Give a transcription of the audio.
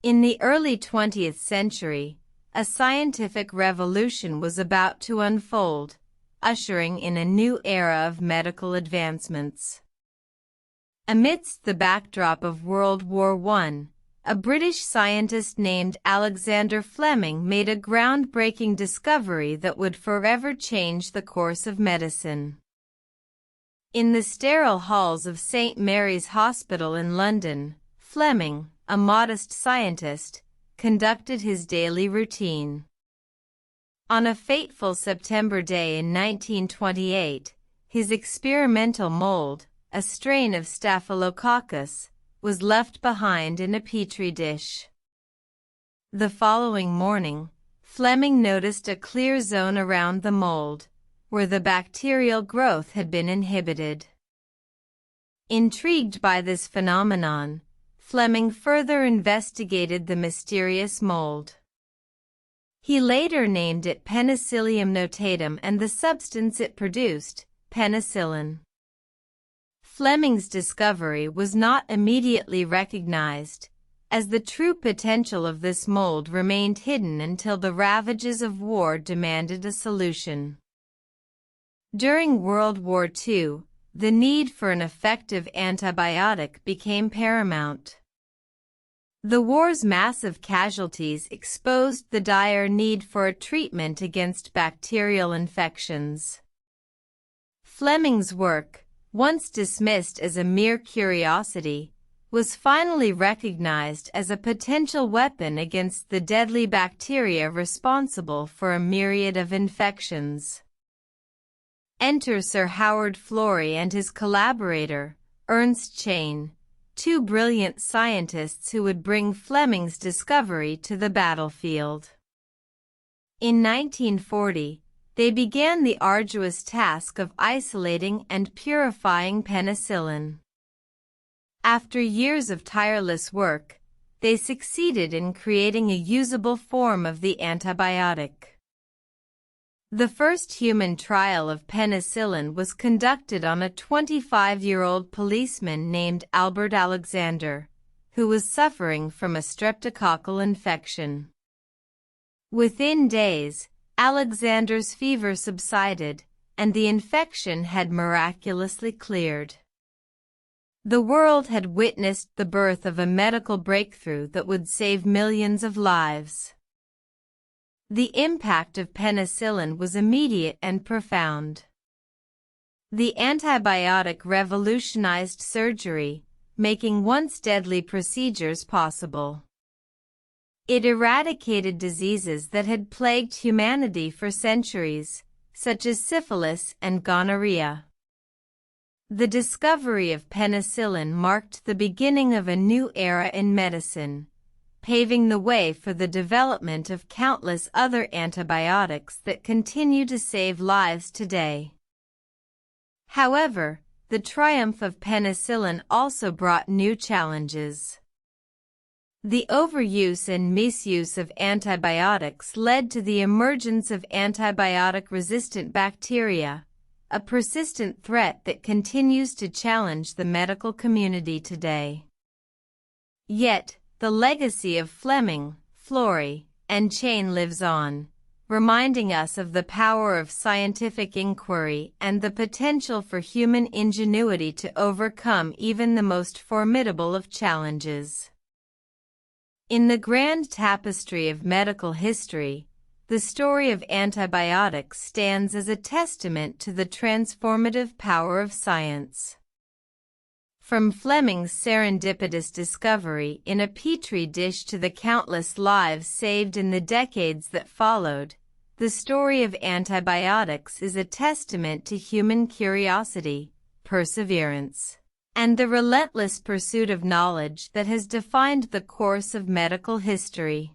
In the early 20th century, a scientific revolution was about to unfold, ushering in a new era of medical advancements. Amidst the backdrop of World War I, a British scientist named Alexander Fleming made a groundbreaking discovery that would forever change the course of medicine. In the sterile halls of St. Mary's Hospital in London, Fleming, a modest scientist, conducted his daily routine. On a fateful September day in 1928, his experimental mould, a strain of Staphylococcus, was left behind in a Petri dish. The following morning, Fleming noticed a clear zone around the mould, where the bacterial growth had been inhibited. Intrigued by this phenomenon, Fleming further investigated the mysterious mould. He later named it Penicillium notatum and the substance it produced, penicillin. Fleming's discovery was not immediately recognized, as the true potential of this mold remained hidden until the ravages of war demanded a solution. During World War II, the need for an effective antibiotic became paramount. The war's massive casualties exposed the dire need for a treatment against bacterial infections. Fleming's work, once dismissed as a mere curiosity, was finally recognized as a potential weapon against the deadly bacteria responsible for a myriad of infections. Enter Sir Howard Florey and his collaborator, Ernst Chain, two brilliant scientists who would bring Fleming's discovery to the battlefield. In 1940, they began the arduous task of isolating and purifying penicillin. After years of tireless work, they succeeded in creating a usable form of the antibiotic. The first human trial of penicillin was conducted on a 25-year-old policeman named Albert Alexander, who was suffering from a streptococcal infection. Within days, Alexander's fever subsided, and the infection had miraculously cleared. The world had witnessed the birth of a medical breakthrough that would save millions of lives. The impact of penicillin was immediate and profound. The antibiotic revolutionized surgery, making once deadly procedures possible. It eradicated diseases that had plagued humanity for centuries, such as syphilis and gonorrhea. The discovery of penicillin marked the beginning of a new era in medicine, paving the way for the development of countless other antibiotics that continue to save lives today. However, the triumph of penicillin also brought new challenges. The overuse and misuse of antibiotics led to the emergence of antibiotic-resistant bacteria, a persistent threat that continues to challenge the medical community today. Yet, the legacy of Fleming, Florey, and Chain lives on, reminding us of the power of scientific inquiry and the potential for human ingenuity to overcome even the most formidable of challenges. In the grand tapestry of medical history, the story of antibiotics stands as a testament to the transformative power of science. From Fleming's serendipitous discovery in a Petri dish to the countless lives saved in the decades that followed, the story of antibiotics is a testament to human curiosity, perseverance, and the relentless pursuit of knowledge that has defined the course of medical history.